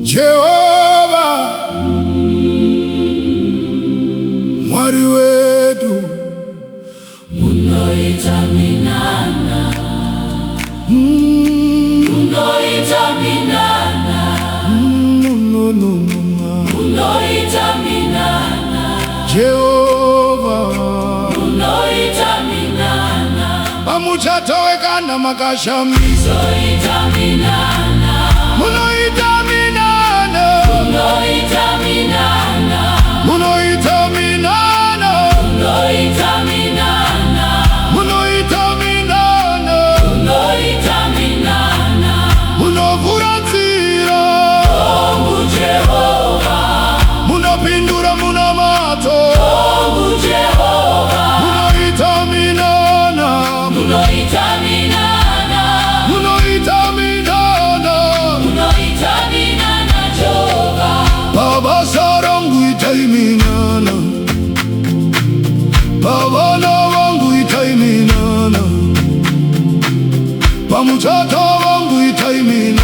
Jehova mwari wetu unoita minana, unoita minana, unoita minana, Jehova unoita minana, pamuchatowekana makashami unoita minana, munoita minana, unoita minana, munoita minana, unoita minana, munoita minana, unoita minana, munovura nzira, Mungu Jehova, munopindura munamato, Mungu Jehova, munoita minana, unoita minana, munoita minana, unoita minana Jehova, Baba sarangu itai minana, Baba wangu itai minana, pamuchata wangu itai minana.